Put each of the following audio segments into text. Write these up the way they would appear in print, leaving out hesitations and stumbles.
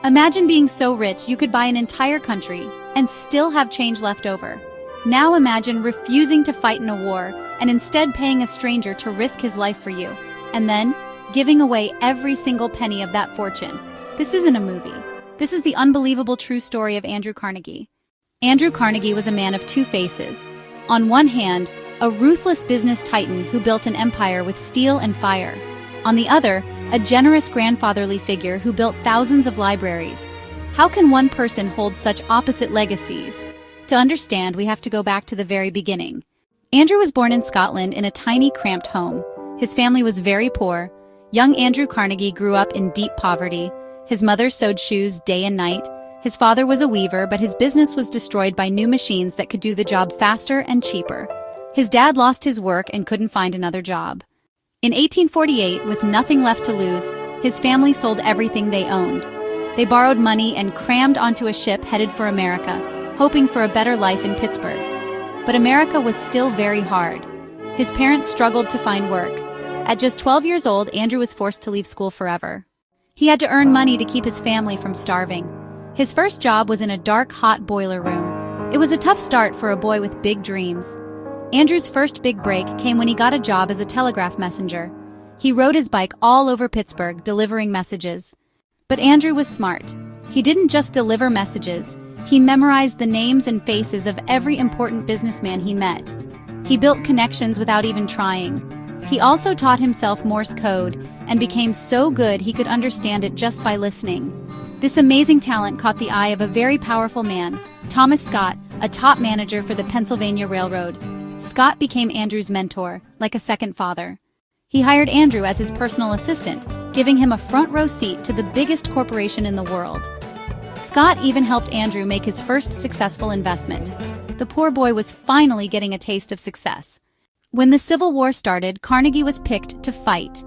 Imagine being so rich you could buy an entire country and still have change left over. Now imagine refusing to fight in a war and instead paying a stranger to risk his life for you, and then giving away every single penny of that fortune. This isn't a movie. This is the unbelievable true story of Andrew Carnegie. Andrew Carnegie was a man of two faces. On one hand, a ruthless business titan who built an empire with steel and fire. On the other, a generous grandfatherly figure who built thousands of libraries. How can one person hold such opposite legacies? To understand, we have to go back to the very beginning. Andrew was born in Scotland in a tiny, cramped home. His family was very poor. Young Andrew Carnegie grew up in deep poverty. His mother sewed shoes day and night. His father was a weaver, but his business was destroyed by new machines that could do the job faster and cheaper. His dad lost his work and couldn't find another job. In 1848, with nothing left to lose, his family sold everything they owned. They borrowed money and crammed onto a ship headed for America, hoping for a better life in Pittsburgh. But America was still very hard. His parents struggled to find work. At just 12 years old, Andrew was forced to leave school forever. He had to earn money to keep his family from starving. His first job was in a dark, hot boiler room. It was a tough start for a boy with big dreams. Andrew's first big break came when he got a job as a telegraph messenger. He rode his bike all over Pittsburgh, delivering messages. But Andrew was smart. He didn't just deliver messages. He memorized the names and faces of every important businessman he met. He built connections without even trying. He also taught himself Morse code and became so good he could understand it just by listening. This amazing talent caught the eye of a very powerful man, Thomas Scott, a top manager for the Pennsylvania Railroad. Scott became Andrew's mentor, like a second father. He hired Andrew as his personal assistant, giving him a front-row seat to the biggest corporation in the world. Scott even helped Andrew make his first successful investment. The poor boy was finally getting a taste of success. When the Civil War started, Carnegie was picked to fight.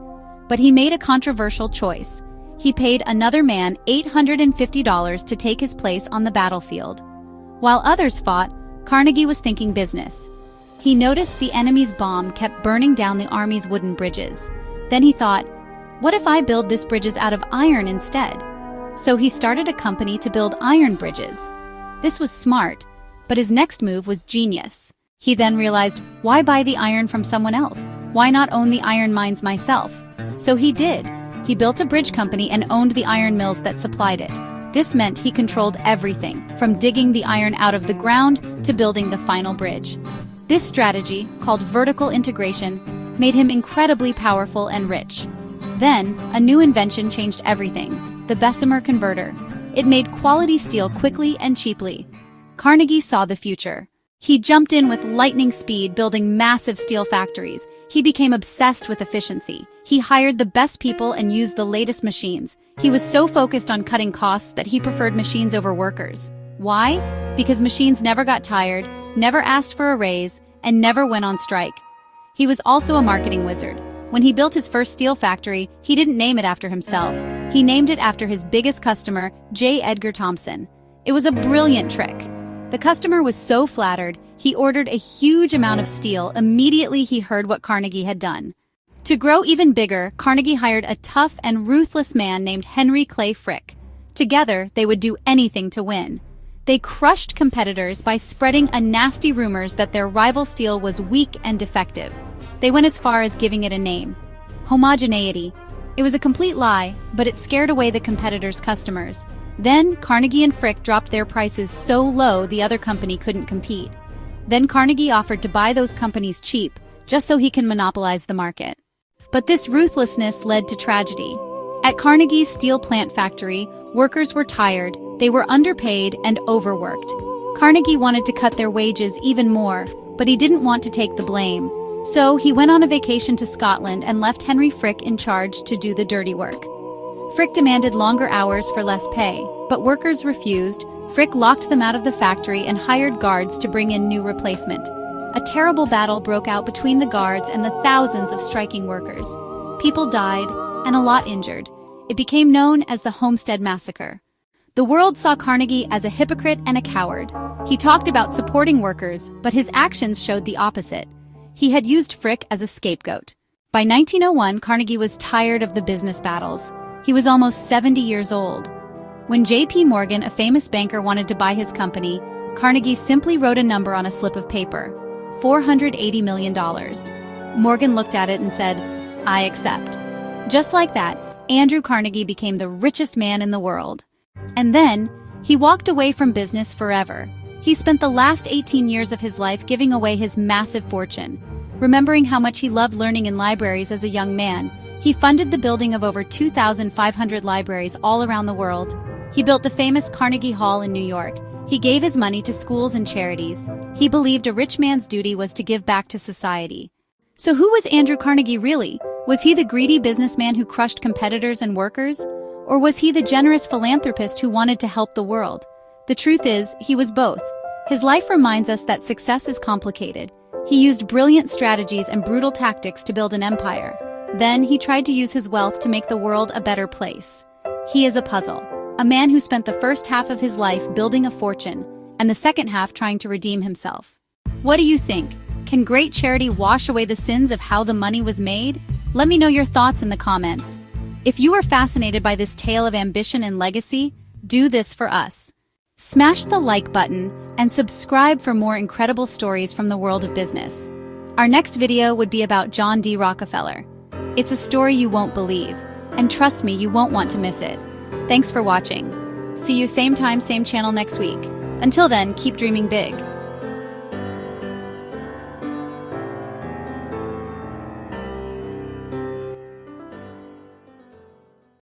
But he made a controversial choice. He paid another man $850 to take his place on the battlefield. While others fought, Carnegie was thinking business. He noticed the enemy's bomb kept burning down the army's wooden bridges. Then he thought, what if I build this bridges out of iron instead? So he started a company to build iron bridges. This was smart, but his next move was genius. He then realized, why buy the iron from someone else? Why not own the iron mines myself? So he did. He built a bridge company and owned the iron mills that supplied it. This meant he controlled everything, from digging the iron out of the ground to building the final bridge. This strategy, called vertical integration, made him incredibly powerful and rich. Then, a new invention changed everything: the Bessemer converter. It made quality steel quickly and cheaply. Carnegie saw the future. He jumped in with lightning speed, building massive steel factories. He became obsessed with efficiency. He hired the best people and used the latest machines. He was so focused on cutting costs that he preferred machines over workers. Why? Because machines never got tired, never asked for a raise, and never went on strike. He was also a marketing wizard. When he built his first steel factory, he didn't name it after himself. He named it after his biggest customer, J. Edgar Thompson. It was a brilliant trick. The customer was so flattered, he ordered a huge amount of steel immediately he heard what Carnegie had done. To grow even bigger, Carnegie hired a tough and ruthless man named Henry Clay Frick. Together, they would do anything to win. They crushed competitors by spreading a nasty rumors that their rival steel was weak and defective. They went as far as giving it a name: homogeneity. It was a complete lie, but it scared away the competitors' customers. Then Carnegie and Frick dropped their prices so low the other company couldn't compete. Then Carnegie offered to buy those companies cheap, just so he can monopolize the market. But this ruthlessness led to tragedy. At Carnegie's steel plant factory, workers were tired, they were underpaid and overworked. Carnegie wanted to cut their wages even more, but he didn't want to take the blame. So he went on a vacation to Scotland and left Henry Frick in charge to do the dirty work. Frick demanded longer hours for less pay, but workers refused. Frick locked them out of the factory and hired guards to bring in new replacement. A terrible battle broke out between the guards and the thousands of striking workers. People died, and a lot injured. It became known as the Homestead Massacre. The world saw Carnegie as a hypocrite and a coward. He talked about supporting workers, but his actions showed the opposite. He had used Frick as a scapegoat. By 1901, Carnegie was tired of the business battles. He was almost 70 years old. When J.P. Morgan, a famous banker, wanted to buy his company, Carnegie simply wrote a number on a slip of paper: $480 million. Morgan looked at it and said, "I accept." Just like that, Andrew Carnegie became the richest man in the world. And then, he walked away from business forever. He spent the last 18 years of his life giving away his massive fortune. Remembering how much he loved learning in libraries as a young man, he funded the building of over 2,500 libraries all around the world. He built the famous Carnegie Hall in New York. He gave his money to schools and charities. He believed a rich man's duty was to give back to society. So who was Andrew Carnegie really? Was he the greedy businessman who crushed competitors and workers? Or was he the generous philanthropist who wanted to help the world? The truth is, he was both. His life reminds us that success is complicated. He used brilliant strategies and brutal tactics to build an empire. Then he tried to use his wealth to make the world a better place. He is a puzzle. A man who spent the first half of his life building a fortune, and the second half trying to redeem himself. What do you think? Can great charity wash away the sins of how the money was made? Let me know your thoughts in the comments. If you are fascinated by this tale of ambition and legacy, do this for us. Smash the like button and subscribe for more incredible stories from the world of business. Our next video would be about John D. Rockefeller. It's a story you won't believe, and trust me, you won't want to miss it. Thanks for watching. See you same time, same channel next week. Until then, keep dreaming big.